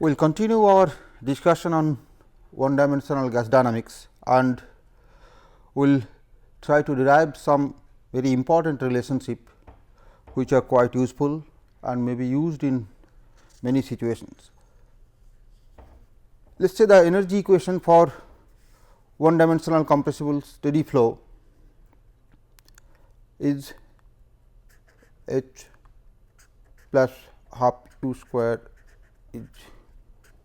We will continue our discussion on one dimensional gas dynamics, and we will try to derive some very important relationship which are quite useful and may be used in many situations. Let us say the energy equation for one dimensional compressible steady flow is H plus half u square is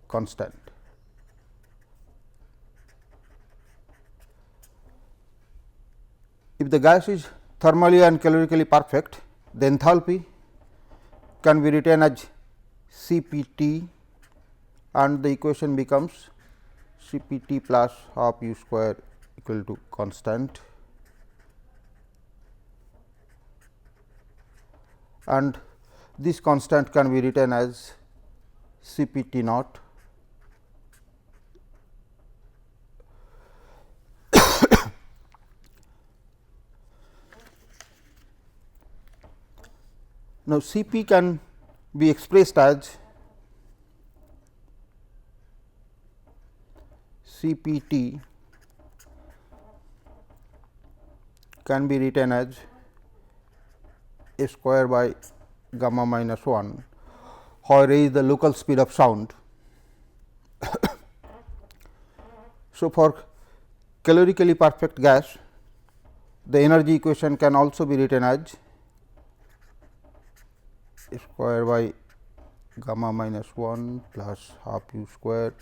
constant. If the gas is thermally and calorically perfect, the enthalpy can be written as Cpt, and the equation becomes Cpt plus half u square equal to constant, and this constant can be written as Cpt naught now Cp can be expressed as Cpt can be written as a square by gamma minus 1, where a is the local speed of sound. So, for calorically perfect gas, the energy equation can also be written as a square by gamma minus 1 plus half u square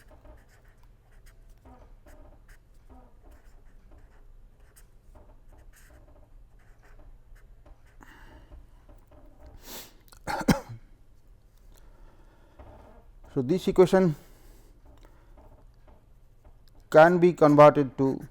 So, this equation can be converted to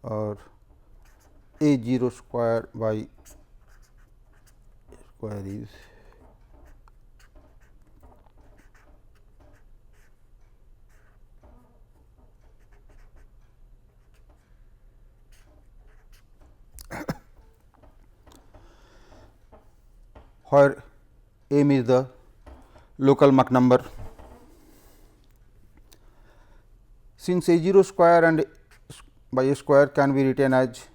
or A 0 square by square is where m is the local Mach number. Since A 0 square and by a square can be written as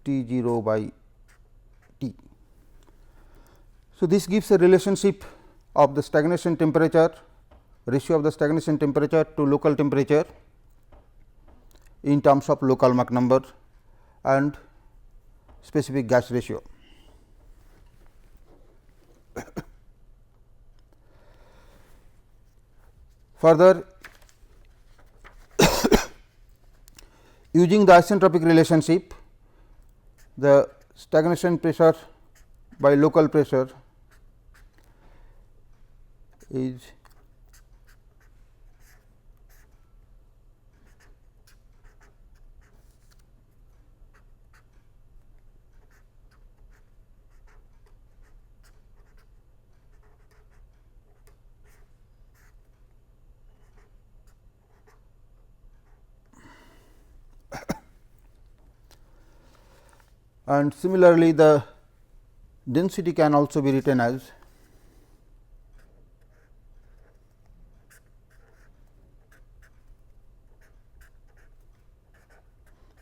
T 0 by T. So, this gives a relationship of the stagnation temperature, ratio of the stagnation temperature to local temperature in terms of local Mach number and specific gas ratio. Further, using the isentropic relationship, the stagnation pressure by local pressure is and similarly, the density can also be written as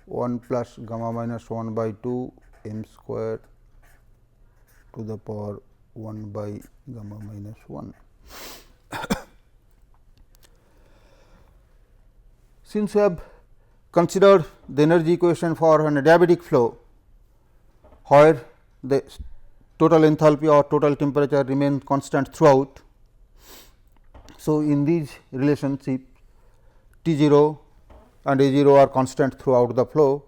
one plus gamma minus 1 by 2 m square to the power 1 by gamma minus 1. Since we have considered the energy equation for an adiabatic flow, where the total enthalpy or total temperature remain constant throughout. So, in these relationships T 0 and A 0 are constant throughout the flow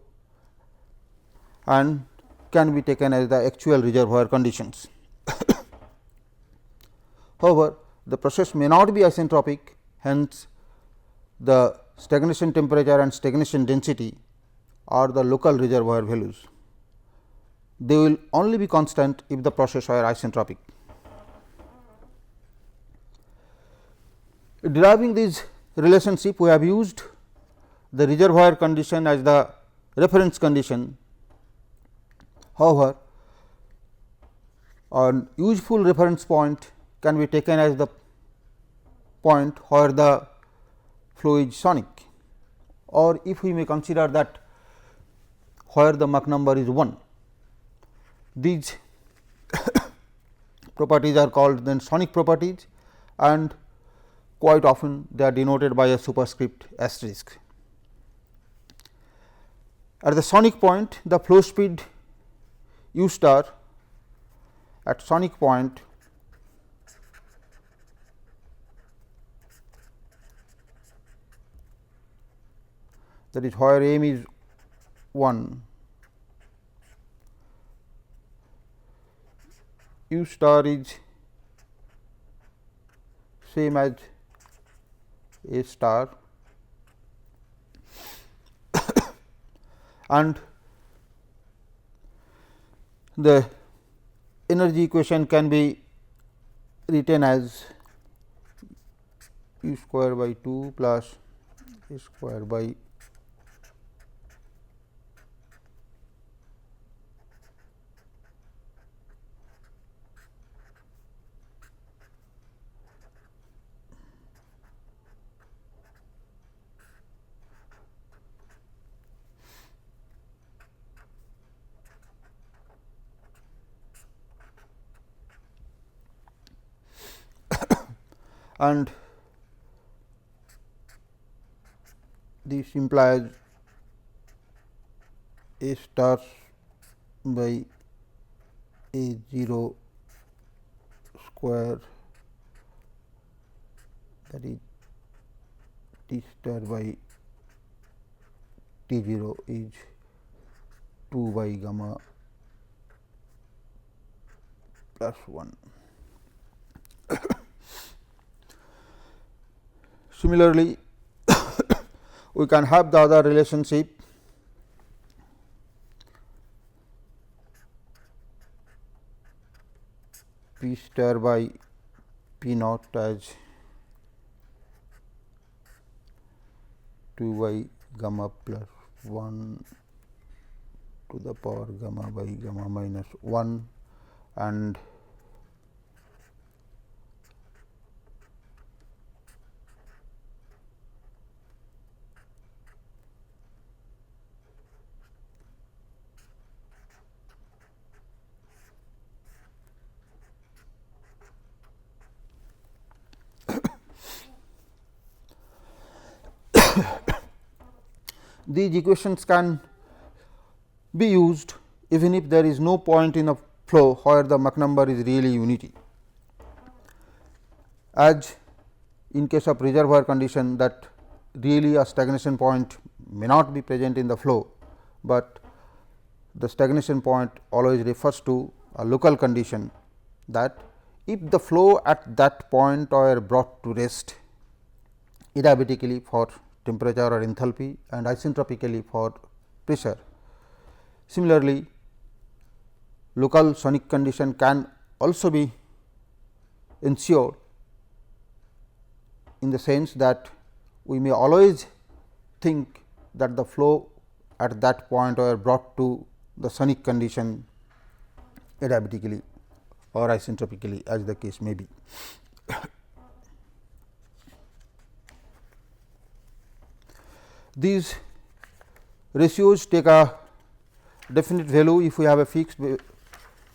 and can be taken as the actual reservoir conditions. However, the process may not be isentropic, hence the stagnation temperature and stagnation density are the local reservoir values. They will only be constant if the process were isentropic. Deriving this relationship, we have used the reservoir condition as the reference condition. However, a useful reference point can be taken as the point where the flow is sonic, or if we may consider that where the Mach number is 1. These properties are called then sonic properties, and quite often they are denoted by a superscript asterisk. At the sonic point, the flow speed u star at sonic point that is where m is 1, u star is same as a star, and the energy equation can be written as u square by 2 plus a square by and this implies a star by a 0 square, that is T star by T 0 is 2 by gamma plus 1. Similarly, we can have the other relationship P star by P naught as 2 by gamma plus 1 to the power gamma by gamma minus 1, and these equations can be used even if there is no point in a flow where the Mach number is really unity. As in case of reservoir condition, that really a stagnation point may not be present in the flow, but the stagnation point always refers to a local condition, that if the flow at that point were brought to rest adiabatically for temperature or enthalpy and isentropically for pressure. Similarly, local sonic condition can also be ensured in the sense that we may always think that the flow at that point were brought to the sonic condition adiabatically or isentropically, as the case may be. These ratios take a definite value if we have a fixed,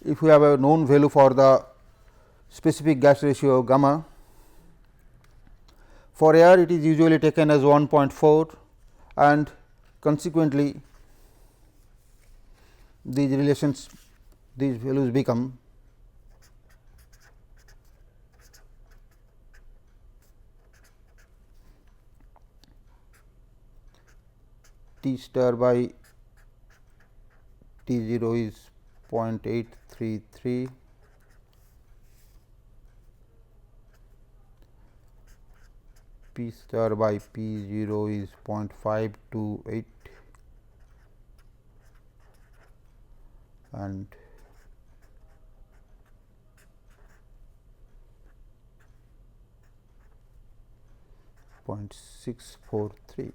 if we have a known value for the specific gas ratio of gamma. For air, it is usually taken as 1.4, and consequently these relations, these values become T star by T 0 is 0.833, P star by P 0 is 0.528, and .643.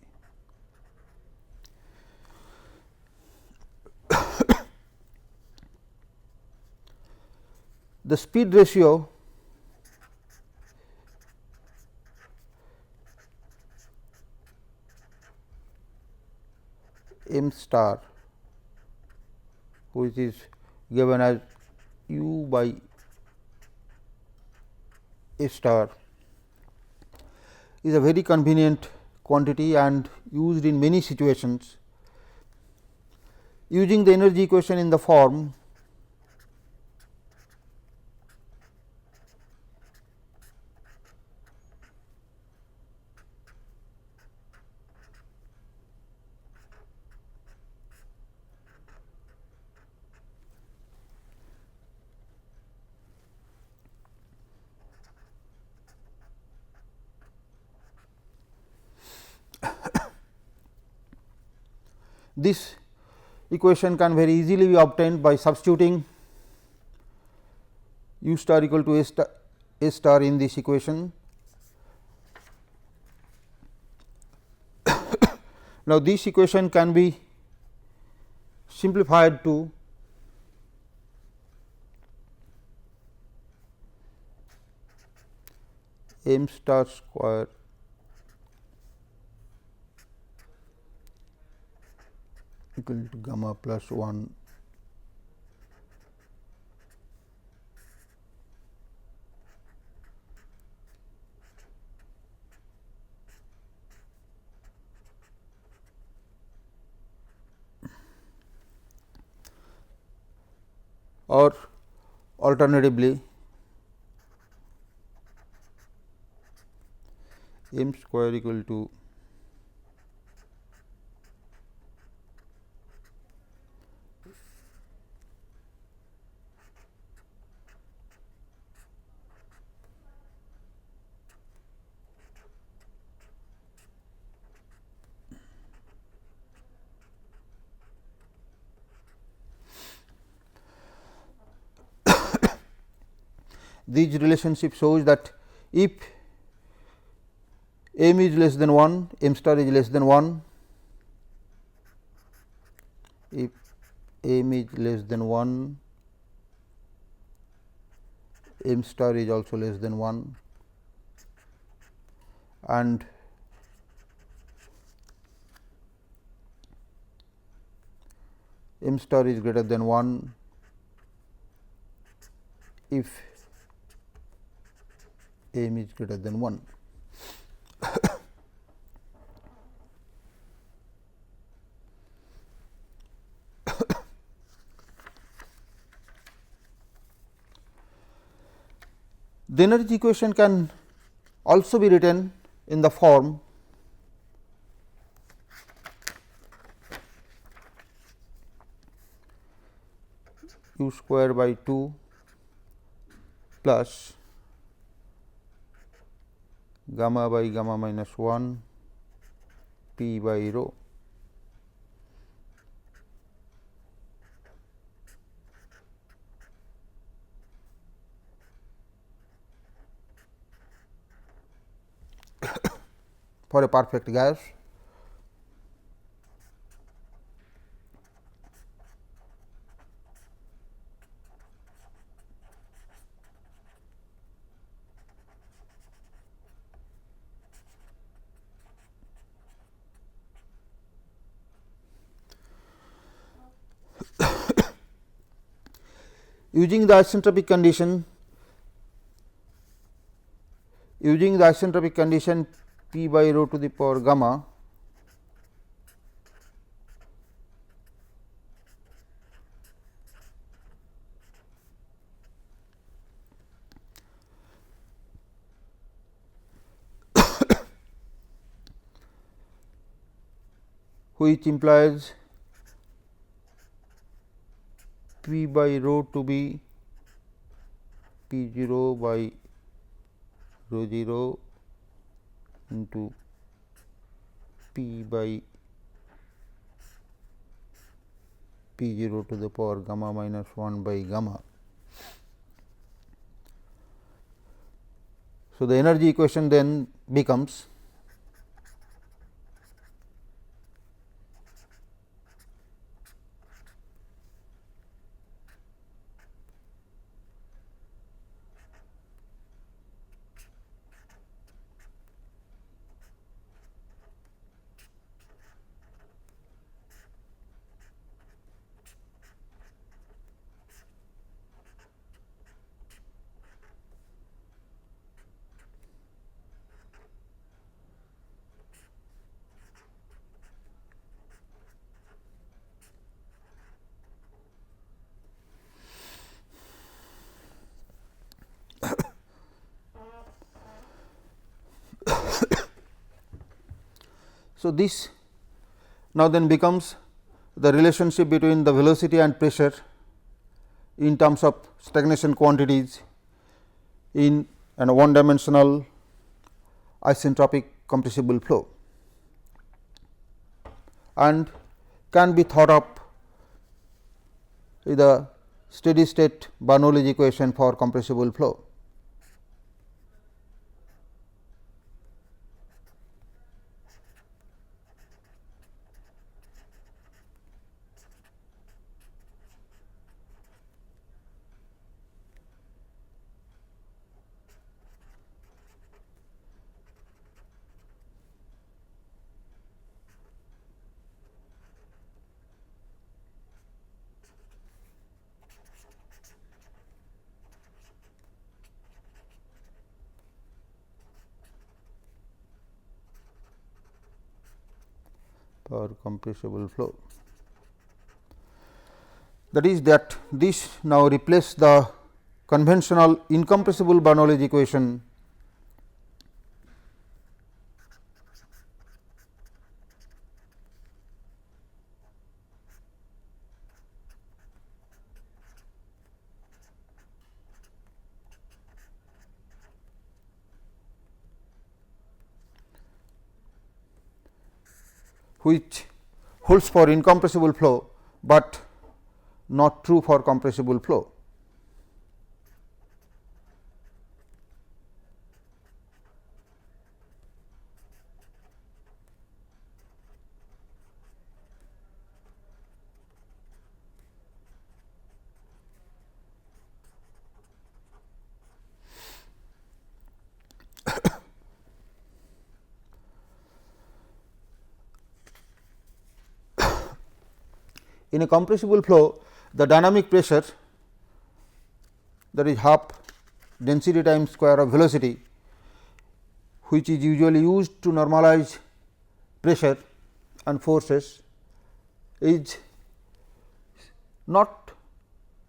The speed ratio m star, which is given as u by a star, is a very convenient quantity and used in many situations. Using the energy equation in the form this equation can very easily be obtained by substituting u star equal to a star in this equation. Now, this equation can be simplified to m star square equal to gamma plus 1 or alternatively m square equal to this relationship shows that if m is less than 1, m star is less than 1, if m is less than 1, m star is also less than 1, and m star is greater than 1 if m is greater than 1. The energy equation can also be written in the form u square by 2 plus gamma by gamma minus 1 p by rho. For a perfect gas. Using the isentropic condition p by rho to the power gamma, which implies p by rho to be p 0 by rho 0 into p by P 0 to the power gamma minus 1 by gamma. So, the energy equation then becomes so this now then becomes the relationship between the velocity and pressure in terms of stagnation quantities in a one dimensional isentropic compressible flow, and can be thought of with the steady state Bernoulli's equation for compressible flow. For compressible flow, that is that this now replace the conventional incompressible Bernoulli's equation which holds for incompressible flow, but not true for compressible flow. In a compressible flow, the dynamic pressure, that is half density times square of velocity, which is usually used to normalize pressure and forces, is not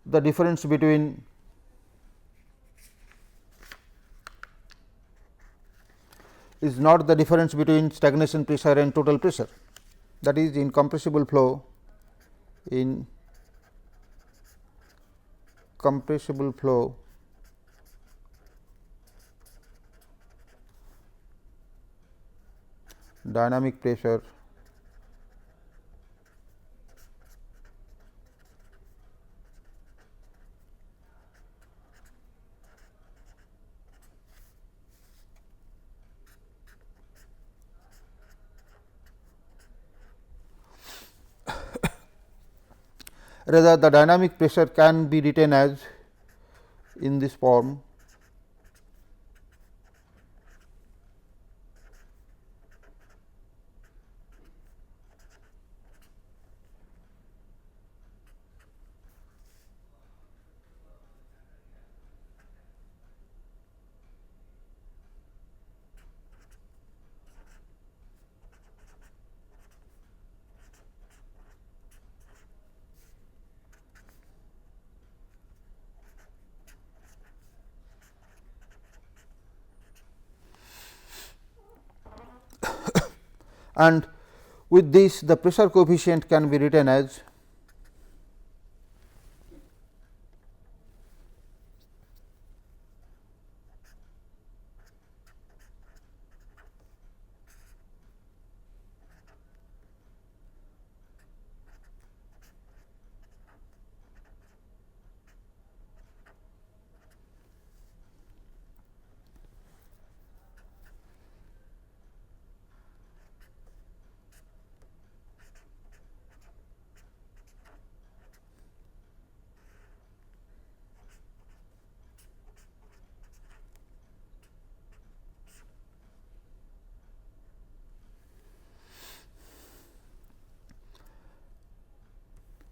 the difference between stagnation pressure and total pressure. That is, in compressible flow, dynamic pressure rather the dynamic pressure can be written as in this form and with this the pressure coefficient can be written as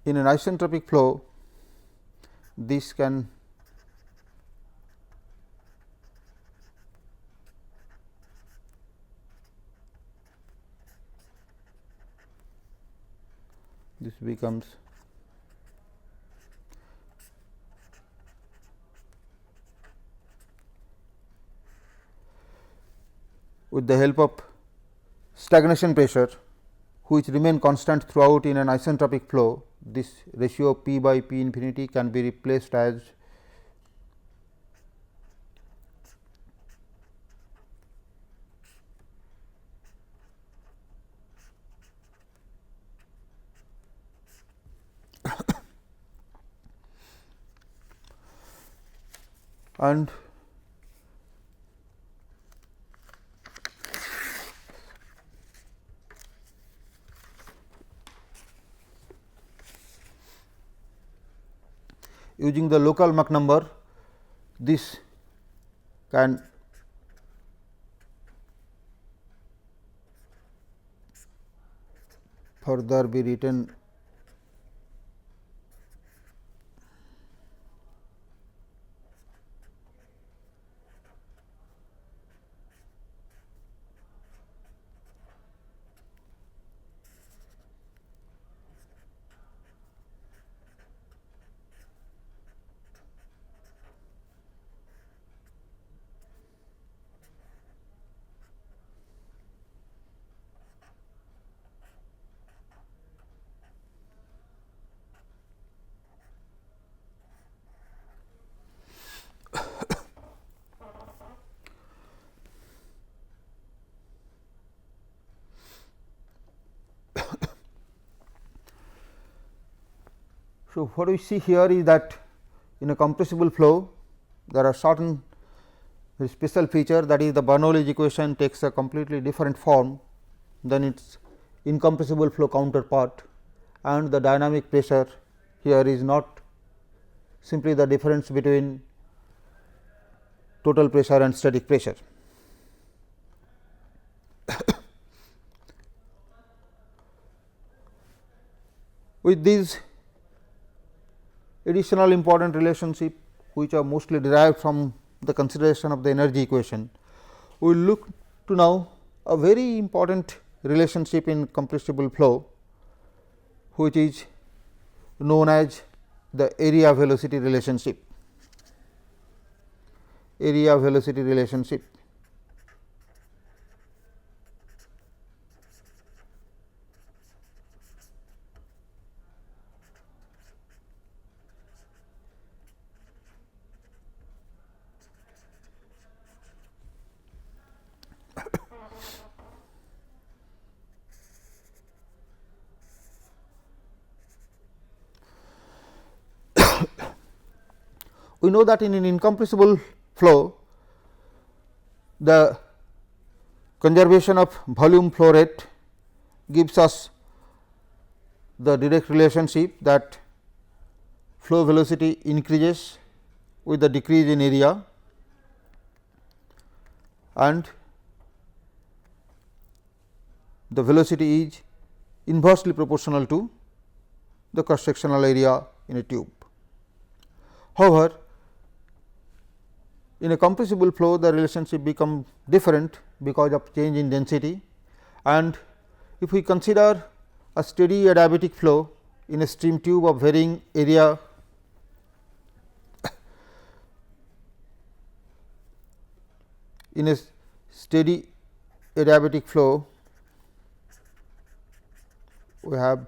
in an isentropic flow, this can this becomes with the help of stagnation pressure, which remain constant throughout in an isentropic flow. This ratio of P by P infinity can be replaced as and using the local Mach number, this can further be written So, what we see here is that in a compressible flow, there are certain special feature, that is the Bernoulli's equation takes a completely different form than its incompressible flow counterpart, and the dynamic pressure here is not simply the difference between total pressure and static pressure. With these additional important relationship, which are mostly derived from the consideration of the energy equation, we will look to now a very important relationship in compressible flow, which is known as the area velocity relationship. Area velocity relationship. We know that in an incompressible flow, the conservation of volume flow rate gives us the direct relationship that flow velocity increases with the decrease in area, and the velocity is inversely proportional to the cross sectional area in a tube. However, in a compressible flow, the relationship becomes different because of change in density, and if we consider a steady adiabatic flow in a stream tube of varying area, in a steady adiabatic flow, we have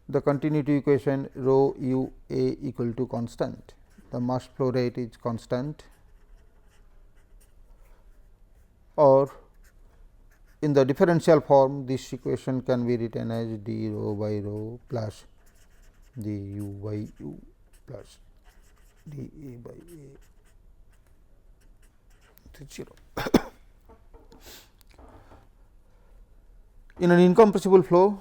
the continuity equation rho u a equal to constant. The mass flow rate is constant, or in the differential form, this equation can be written as d rho by rho plus d u by u plus d a by a to 0. In an incompressible flow,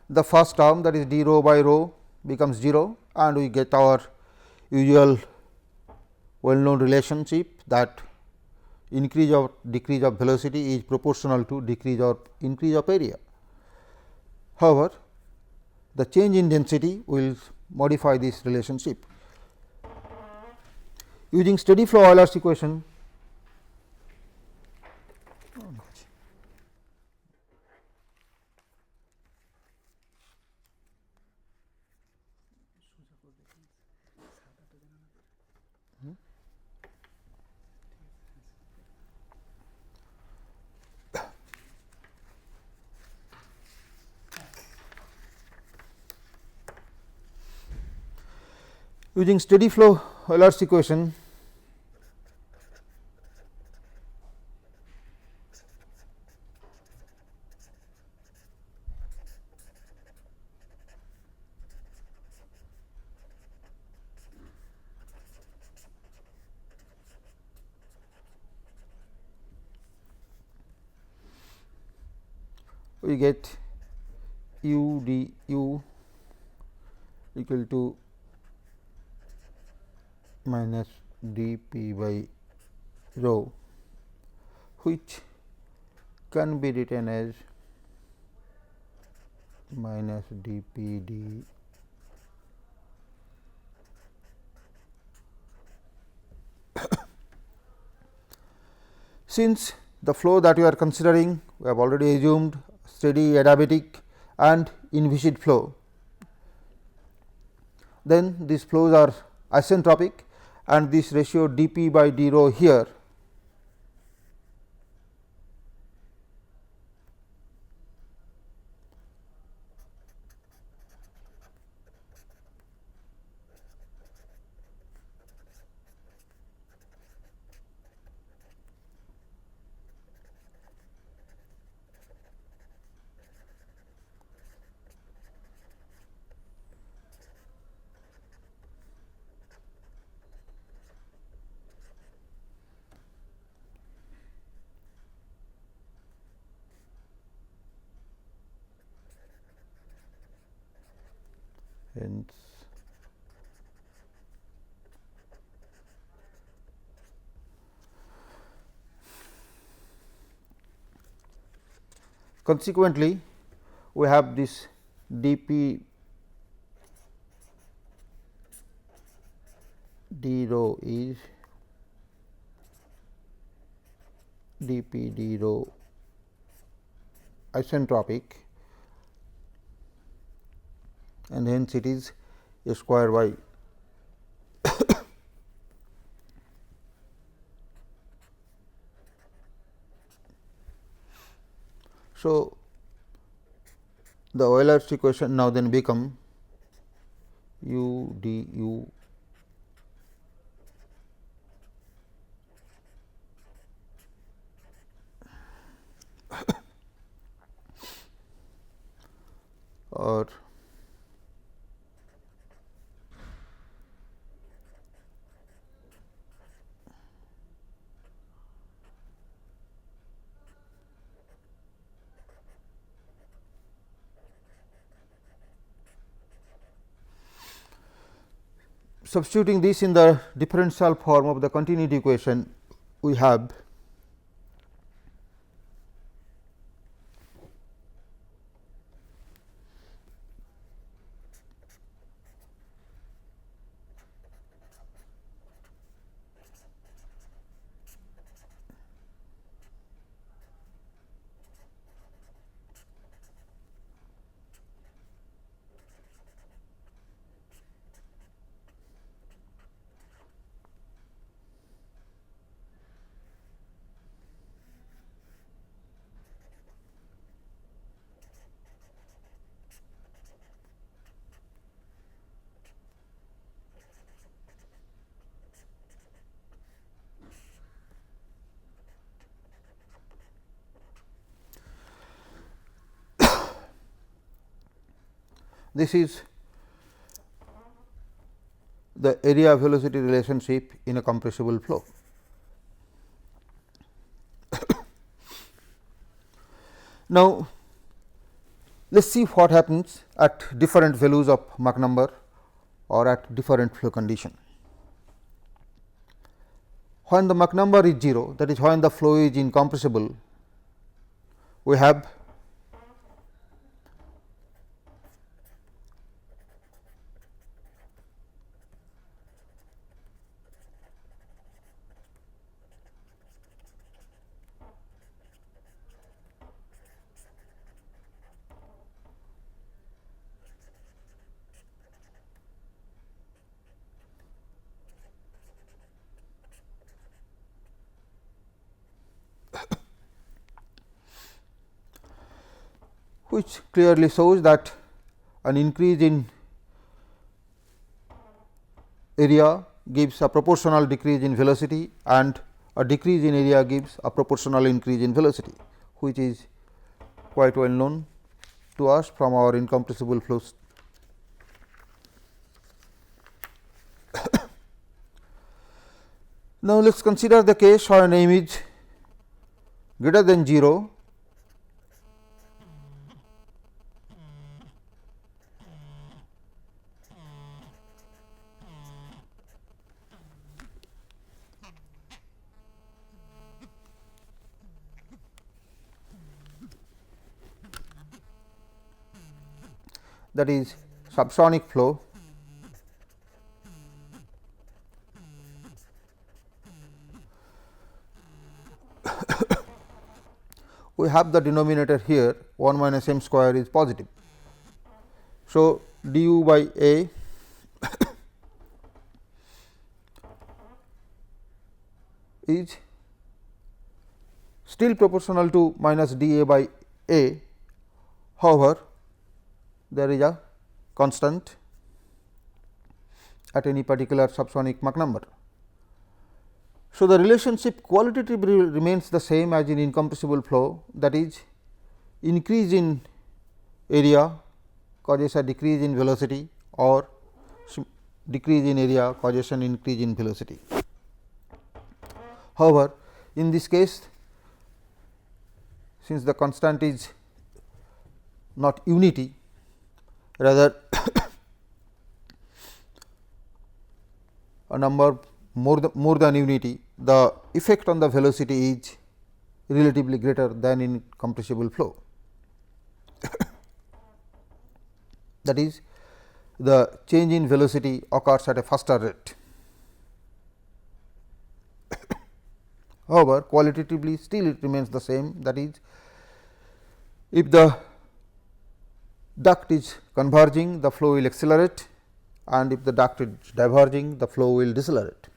the first term, that is d rho by rho, becomes 0, and we get our usual well known relationship that increase or decrease of velocity is proportional to decrease or increase of area. However, the change in density will modify this relationship. Using steady flow Euler's equation, using steady flow Euler's equation, we get u d u equal to minus d p by rho, which can be written as minus d p d since the flow that we are considering, we have already assumed steady adiabatic and inviscid flow, then these flows are isentropic and this ratio d p by d rho here hence consequently we have this d p d rho is d p d rho isentropic, and hence it is a square y. So, the Euler's equation now then become u d u or substituting this in the differential form of the continuity equation, we have this is the area velocity relationship in a compressible flow. Now, let us see what happens at different values of Mach number or at different flow condition. when the Mach number is 0, that is when the flow is incompressible, we have which clearly shows that an increase in area gives a proportional decrease in velocity and a decrease in area gives a proportional increase in velocity, which is quite well known to us from our incompressible flows. Now, let us consider the case when m is greater than 0 . That is subsonic flow . We have the denominator here 1 minus m square is positive. So, du by A is still proportional to minus dA by A. However, there is a constant at any particular subsonic Mach number. So, the relationship qualitatively remains the same as in incompressible flow, that is increase in area causes a decrease in velocity or decrease in area causes an increase in velocity. However, in this case, since the constant is not unity, rather a number more than unity, the effect on the velocity is relatively greater than in compressible flow. That is, the change in velocity occurs at a faster rate. However, qualitatively still it remains the same, that is, if the duct is converging, the flow will accelerate, and if the duct is diverging, the flow will decelerate.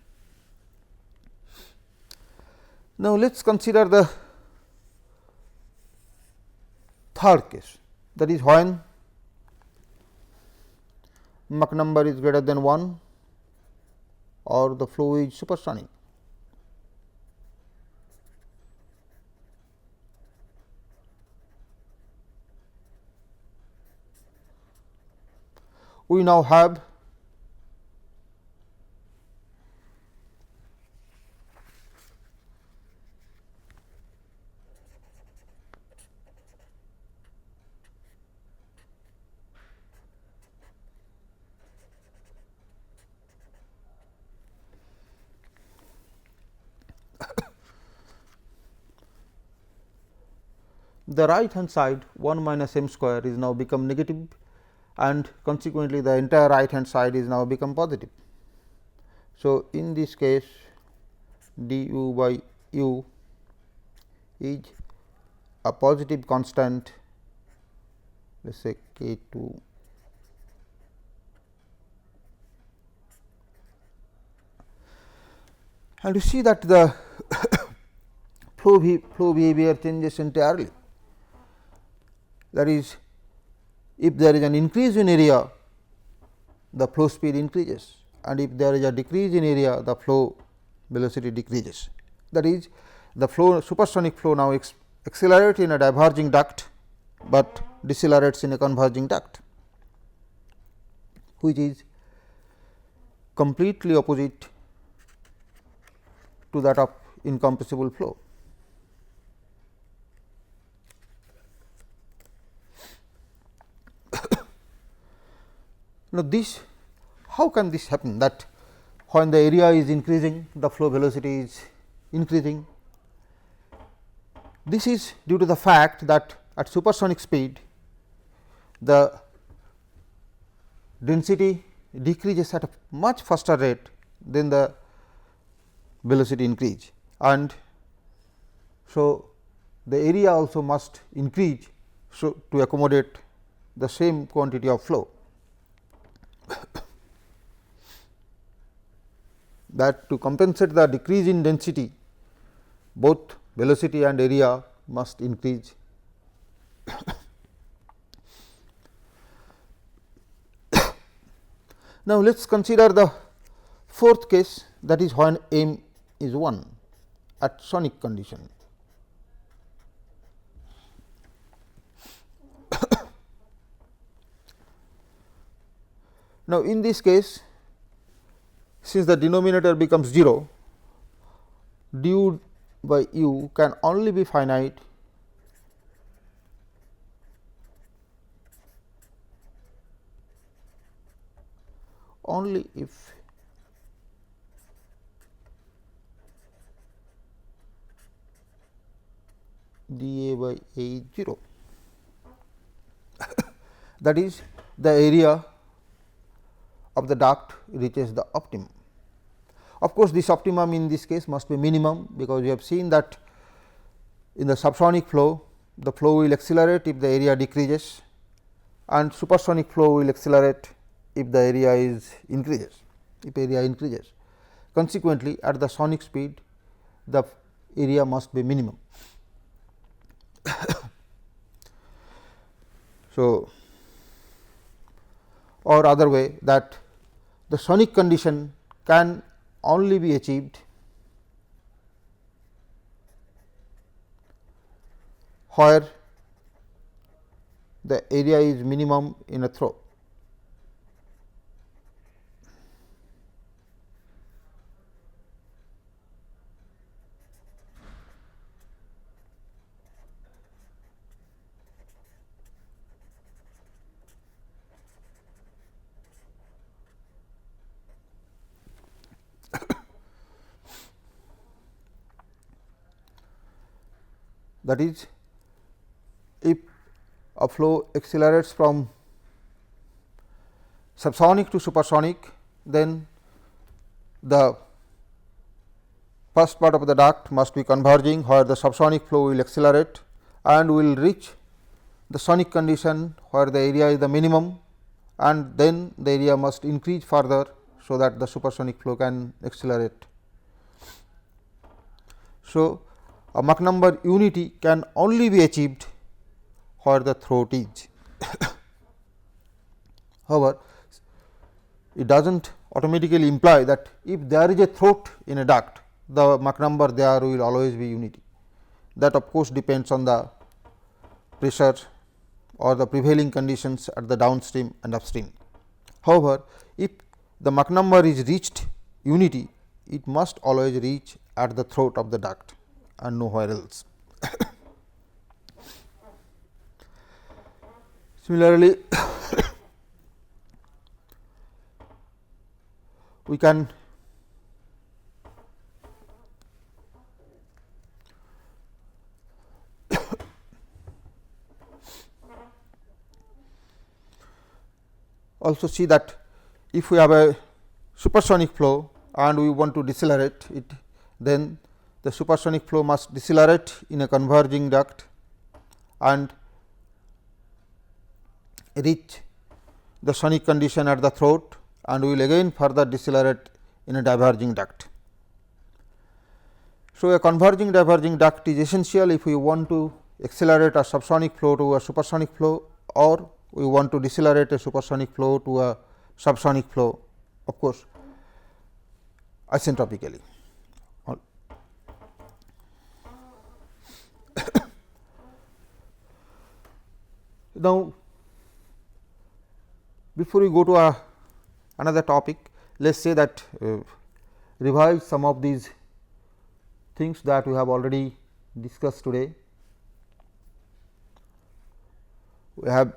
Now, let us consider the third case, that is when Mach number is greater than 1 or the flow is supersonic. We now have the right hand side 1 minus m square is now become negative, and consequently, the entire right hand side is now become positive. So, in this case du by u is a positive constant, let us say k 2 . And you see that the flow behavior changes entirely. That is, if there is an increase in area, the flow speed increases, and if there is a decrease in area, the flow velocity decreases. That is, the flow supersonic flow now accelerates in a diverging duct, but decelerates in a converging duct, which is completely opposite to that of incompressible flow. Now, how can this happen, that when the area is increasing, the flow velocity is increasing. This is due to the fact that at supersonic speed the density decreases at a much faster rate than the velocity increase, and so the area also must increase so to accommodate the same quantity of flow. That to compensate the decrease in density, both velocity and area must increase. Now, let us consider the fourth case, that is when m is 1 at sonic condition. Now, in this case, since the denominator becomes 0, du by u can only be finite only if dA by A is 0. That is, the area of the duct reaches the optimum. Of course, this optimum in this case must be minimum, because we have seen that in the subsonic flow the flow will accelerate if the area decreases, and supersonic flow will accelerate if the area is increases, if area increases. Consequently, at the sonic speed the area must be minimum. So, or other way, that the sonic condition can only be achieved where the area is minimum in a throw. That is, if a flow accelerates from subsonic to supersonic, then the first part of the duct must be converging, where the subsonic flow will accelerate and will reach the sonic condition where the area is the minimum, and then the area must increase further, so that the supersonic flow can accelerate. So, a Mach number unity can only be achieved where the throat is. However, it does not automatically imply that if there is a throat in a duct, the Mach number there will always be unity. That of course depends on the pressure or the prevailing conditions at the downstream and upstream. However, if the Mach number is reached unity, it must always reach at the throat of the duct and nowhere else. Similarly, we can also see that if we have a supersonic flow and we want to decelerate it, then the supersonic flow must decelerate in a converging duct and reach the sonic condition at the throat, and we will again further decelerate in a diverging duct. So, a converging diverging duct is essential if we want to accelerate a subsonic flow to a supersonic flow, or we want to decelerate a supersonic flow to a subsonic flow, of course isentropically. Now, before we go to another topic, let us say that revise some of these things that we have already discussed today. We have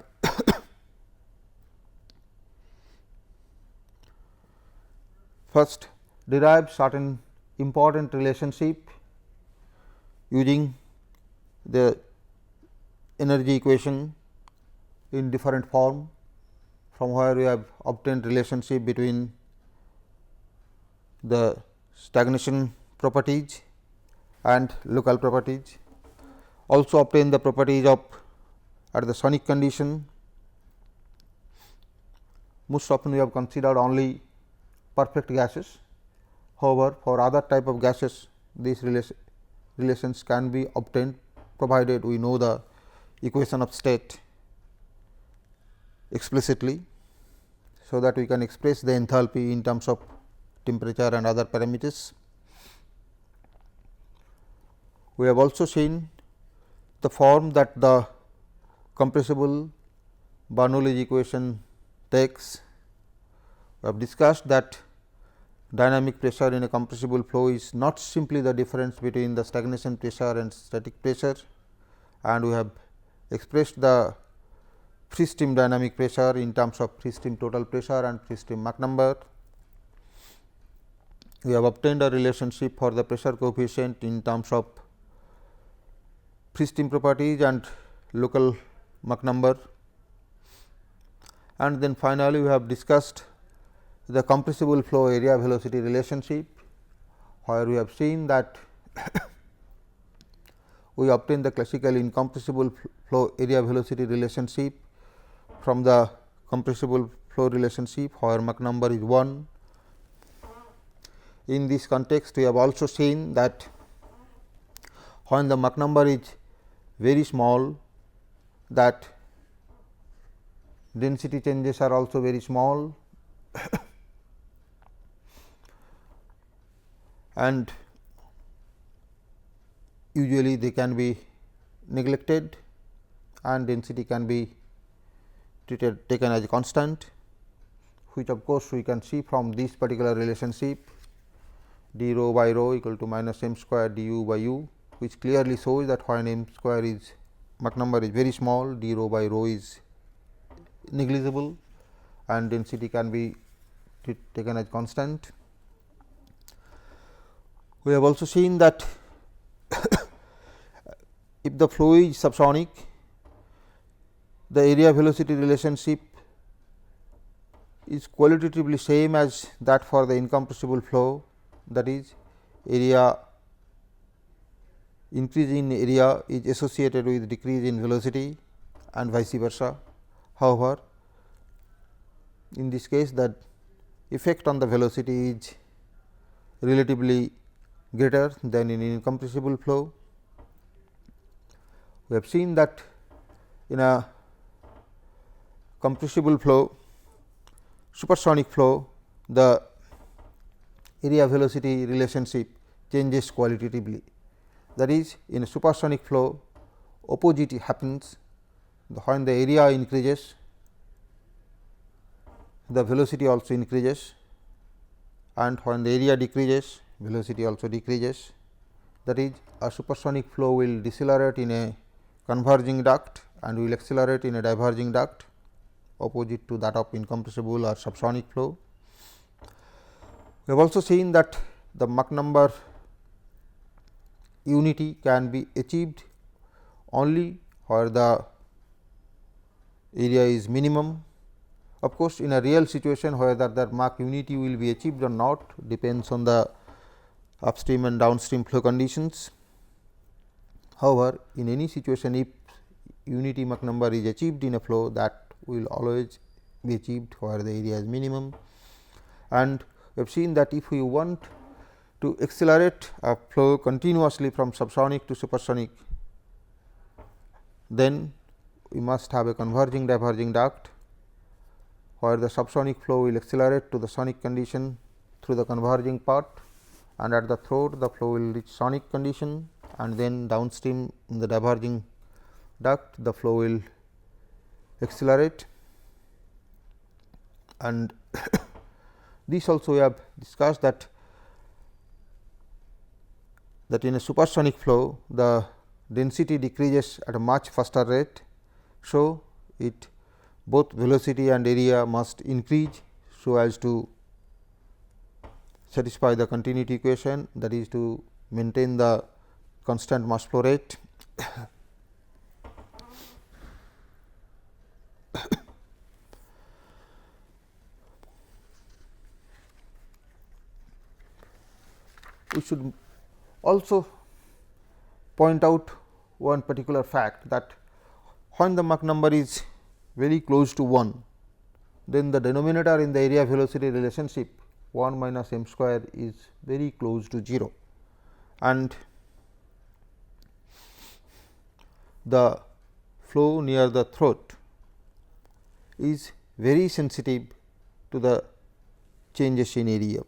first derived certain important relationship using the energy equation in different form, from where we have obtained relationship between the stagnation properties and local properties. Also obtain the properties of at the sonic condition. Most often we have considered only perfect gases. However, for other type of gases, these relations can be obtained, provided we know the equation of state explicitly, so that we can express the enthalpy in terms of temperature and other parameters. We have also seen the form that the compressible Bernoulli's equation takes. We have discussed that dynamic pressure in a compressible flow is not simply the difference between the stagnation pressure and static pressure, and we have expressed the free stream dynamic pressure in terms of free stream total pressure and free stream Mach number. We have obtained a relationship for the pressure coefficient in terms of free stream properties and local Mach number, and then finally, we have discussed the compressible flow area velocity relationship, where we have seen that we obtain the classical incompressible flow area velocity relationship from the compressible flow relationship, where Mach number is 1. In this context, we have also seen that when the Mach number is very small, that density changes are also very small and usually they can be neglected and density can be taken as a constant, which of course, we can see from this particular relationship d rho by rho equal to minus m square du by u, which clearly shows that when m square is Mach number is very small, d rho by rho is negligible and density can be taken as constant. We have also seen that if the flow is subsonic, the area velocity relationship is qualitatively same as that for the incompressible flow, that is area increase in area is associated with decrease in velocity and vice versa. However, in this case the effect on the velocity is relatively greater than in incompressible flow. We have seen that in a compressible flow, supersonic flow, the area velocity relationship changes qualitatively. That is, in a supersonic flow, opposite happens. When the area increases, the velocity also increases, and when the area decreases, velocity also decreases. That is, a supersonic flow will decelerate in a converging duct and will accelerate in a diverging duct, opposite to that of incompressible or subsonic flow. We have also seen that the Mach number unity can be achieved only where the area is minimum. Of course, in a real situation, whether that Mach unity will be achieved or not depends on the upstream and downstream flow conditions. However, in any situation, if unity Mach number is achieved in a flow, that will always be achieved where the area is minimum. And we have seen that if we want to accelerate a flow continuously from subsonic to supersonic, then we must have a converging diverging duct, where the subsonic flow will accelerate to the sonic condition through the converging part, and at the throat the flow will reach sonic condition, and then downstream in the diverging duct the flow will accelerate. And this also we have discussed that in a supersonic flow the density decreases at a much faster rate. So, it both velocity and area must increase so as to satisfy the continuity equation, that is to maintain the constant mass flow rate. We should also point out one particular fact, that when the Mach number is very close to 1, then the denominator in the area velocity relationship 1 minus m square is very close to 0, and the flow near the throat is very sensitive to the changes in area.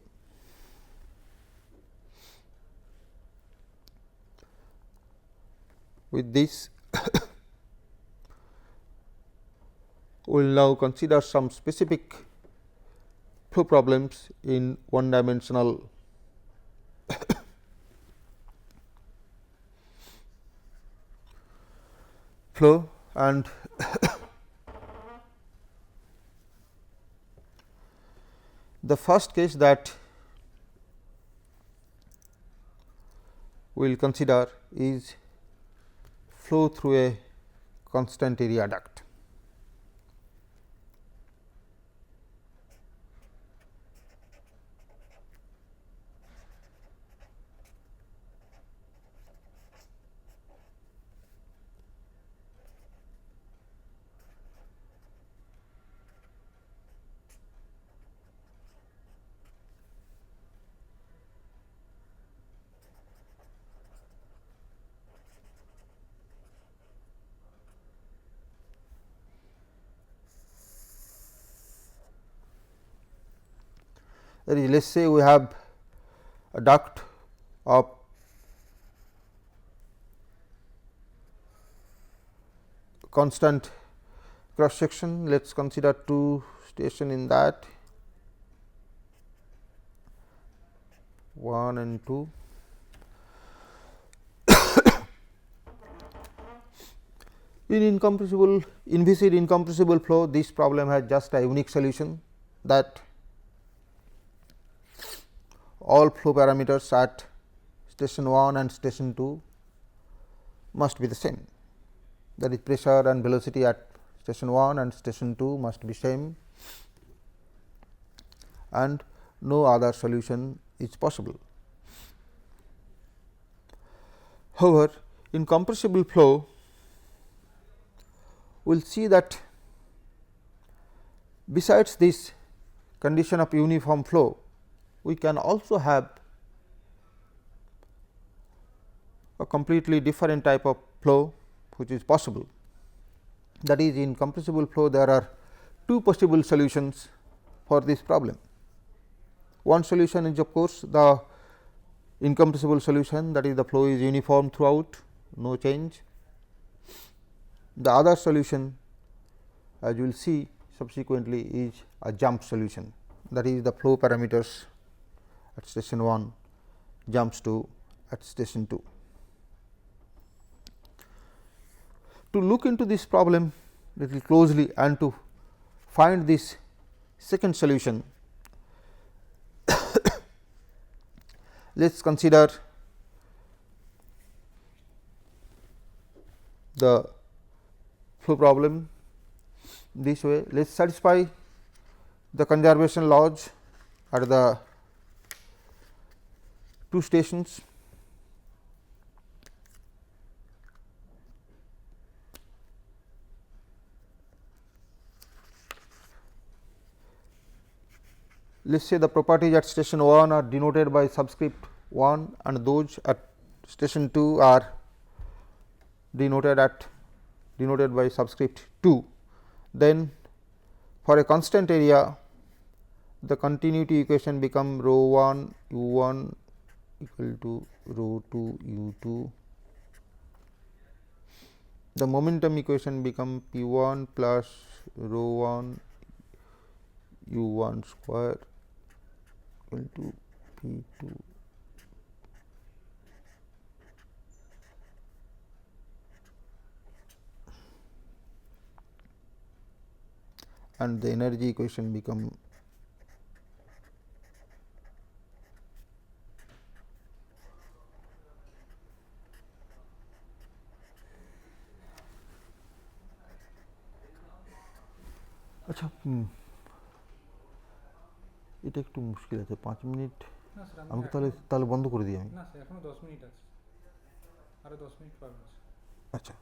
With this, we will now consider some specific flow problems in one dimensional flow, and the first case that we will consider is flow through a constant area duct. That is, let us say we have a duct of constant cross section. Let us consider two stations in that, 1 and 2. In inviscid incompressible flow, this problem has just a unique solution, that all flow parameters at station 1 and station 2 must be the same. That is, pressure and velocity at station 1 and station 2 must be same, and no other solution is possible. However, in compressible flow, we will see that besides this condition of uniform flow, we can also have a completely different type of flow which is possible. That is, in compressible flow there are two possible solutions for this problem. One solution is of course the incompressible solution, that is, the flow is uniform throughout, no change. The other solution, as you will see subsequently, is a jump solution, that is, the flow parameters at station 1 jumps to at station 2. To look into this problem little closely and to find this second solution, let us consider the flow problem this way. Let us satisfy the conservation laws at the two stations. Let us say the properties at station 1 are denoted by subscript 1 and those at station 2 are denoted by subscript 2. Then for a constant area, the continuity equation become rho 1 u 1 equal to rho 2 u 2. The momentum equation become p 1 plus rho 1 u 1 square equal to p 2 . And the energy equation become আচ্ছা, এটা একটু মুশকিল আছে, 5 minute. আমি তাহলে বন্ধ করে দিই আমি। না স্যার, এখনো 10 মিনিট আছে, আরো 10 মিনিট পাবেন। আচ্ছা,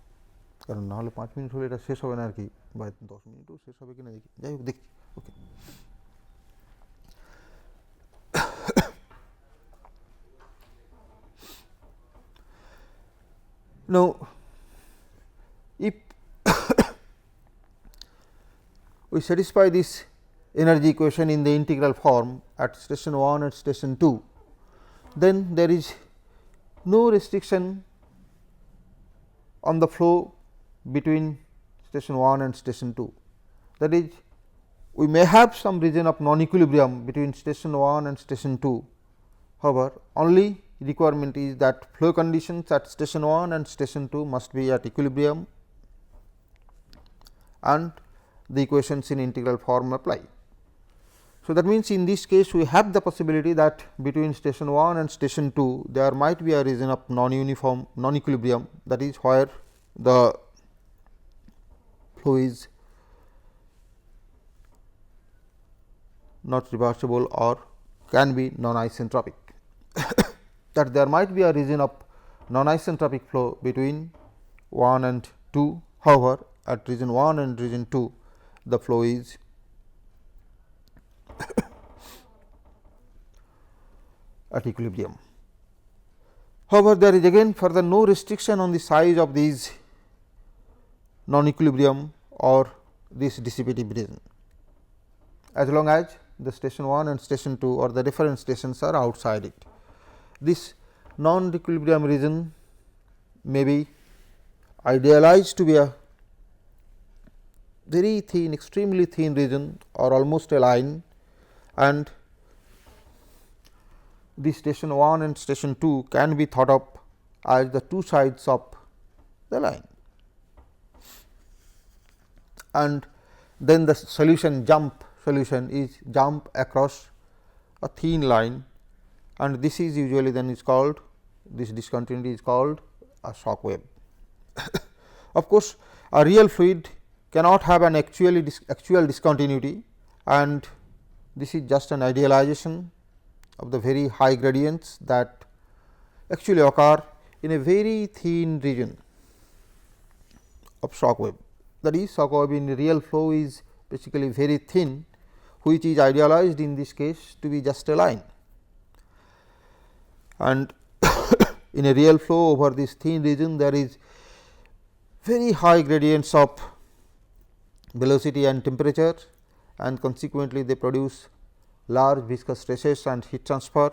কারণ না হলে 5 মিনিট হলে এটা শেষ হবে না আর কি, বা 10 মিনিটও শেষ হবে কিনা দেখি, যাই হোক দেখছি। ওকে, now if we satisfy this energy equation in the integral form at station 1 and station 2, then there is no restriction on the flow between station 1 and station 2. That is, we may have some region of non equilibrium between station 1 and station 2. However, only requirement is that flow conditions at station 1 and station 2 must be at equilibrium, and the equations in integral form apply. So, that means, in this case we have the possibility that between station 1 and station 2 there might be a region of non uniform non equilibrium, that is where the flow is not reversible or can be non isentropic. That there might be a region of non isentropic flow between 1 and 2. However, at region 1 and region 2 the flow is at equilibrium. However, there is again further no restriction on the size of these non equilibrium or this dissipative region, as long as the station 1 and station 2 or the reference stations are outside it. This non equilibrium region may be idealized to be a very thin, extremely thin region or almost a line, and the station 1 and station 2 can be thought of as the two sides of the line, and then the solution is jump across a thin line, and this is usually then is called, this discontinuity is called a shock wave. Of course, a real fluid cannot have an actual discontinuity, and this is just an idealization of the very high gradients that actually occur in a very thin region of shock wave. That is, shock wave in real flow is basically very thin, which is idealized in this case to be just a line, and in a real flow over this thin region there is very high gradients of velocity and temperature, and consequently they produce large viscous stresses and heat transfer.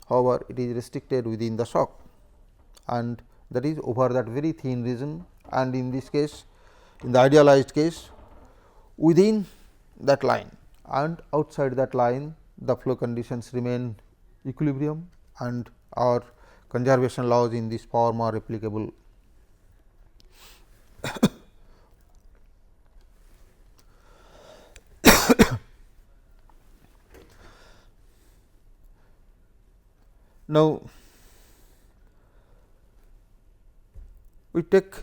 However, it is restricted within the shock, and that is over that very thin region, and in this case, in the idealized case, within that line and outside that line the flow conditions remain equilibrium, and our conservation laws in this form are applicable. Now, we take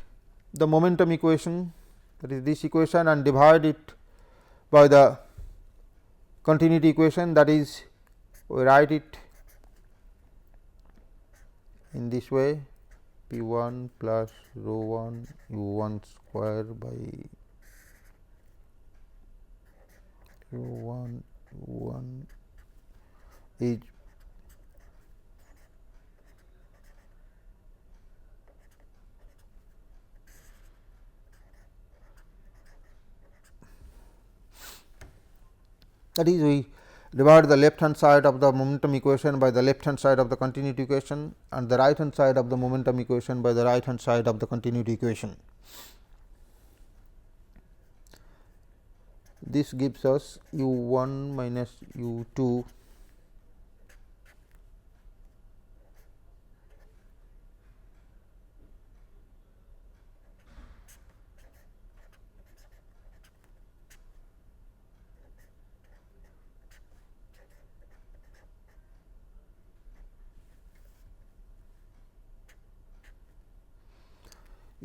the momentum equation, that is this equation, and divide it by the continuity equation, that is we write it in this way, P 1 plus rho 1 u 1 square by rho 1 u 1 is that is, we divide the left hand side of the momentum equation by the left hand side of the continuity equation, and the right hand side of the momentum equation by the right hand side of the continuity equation. This gives us u 1 minus u 2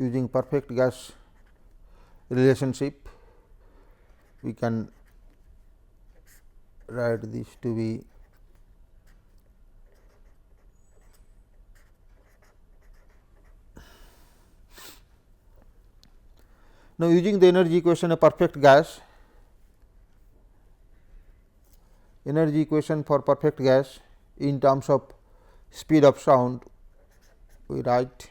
using perfect gas relationship. we can write this to be now using the energy equation, a perfect gas, energy equation for perfect gas in terms of speed of sound, we write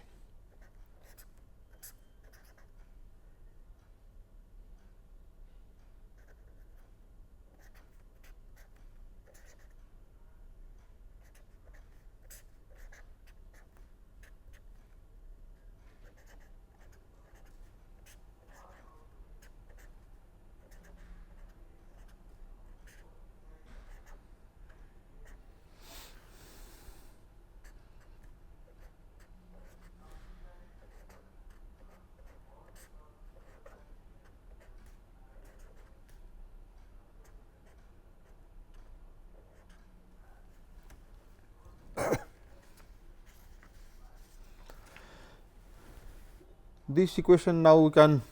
this equation. Now, we can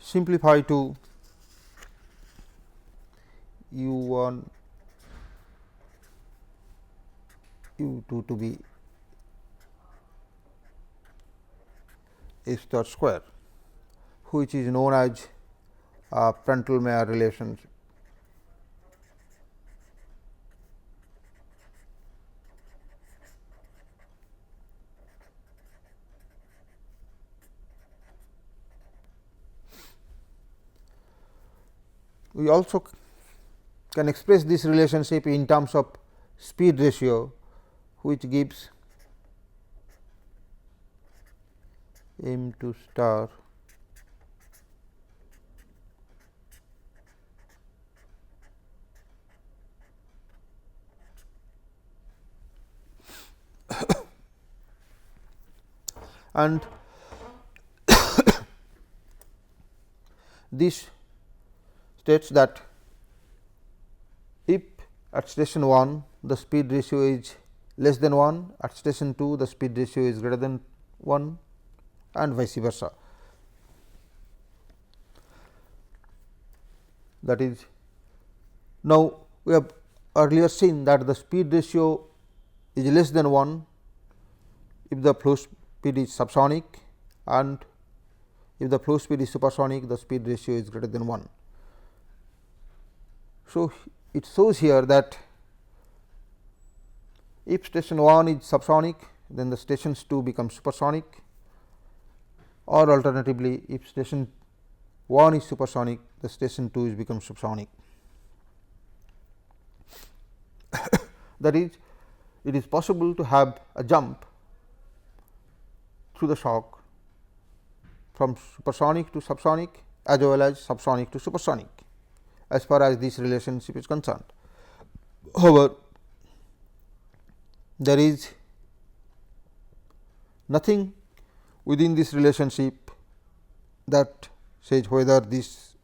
simplify to u 1 u 2 to be a star square, which is known as Prandtl-Meyer relationship. We also can express this relationship in terms of speed ratio, which gives m to star and this states that if at station 1 the speed ratio is less than 1, at station 2 the speed ratio is greater than 1 and vice versa. That is, now we have earlier seen that the speed ratio is less than 1 if the flow speed is subsonic, and if the flow speed is supersonic, the speed ratio is greater than 1. So, it shows here that if station 1 is subsonic, then the stations 2 become supersonic, or alternatively if station 1 is supersonic, the station 2 is become subsonic. That is, it is possible to have a jump through the shock from supersonic to subsonic as well as subsonic to supersonic, as far as this relationship is concerned. However, there is nothing within this relationship that says whether this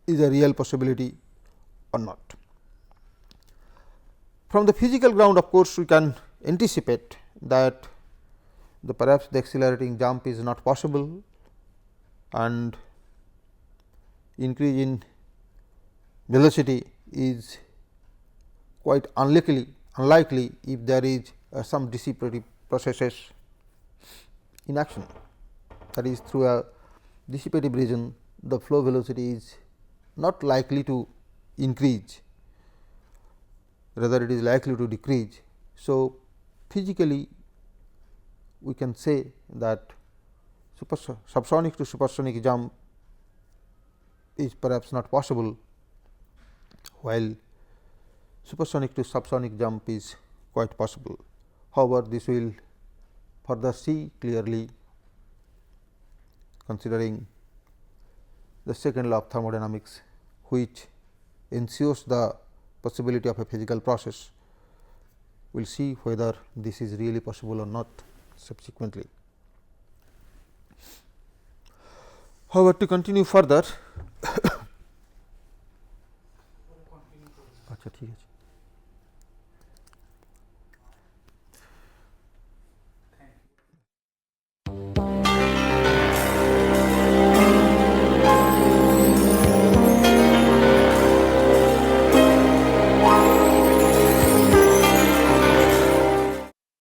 is a real possibility or not. From the physical ground, of course, we can anticipate that perhaps the accelerating jump is not possible, and increase in velocity is quite unlikely if there is some dissipative processes in action. That is, through a dissipative region the flow velocity is not likely to increase, rather it is likely to decrease. So, physically we can say that subsonic to supersonic jump is perhaps not possible, while supersonic to subsonic jump is quite possible. However, this will further see clearly considering the second law of thermodynamics, which ensures the possibility of a physical process. We will see whether this is really possible or not subsequently. However, to continue further,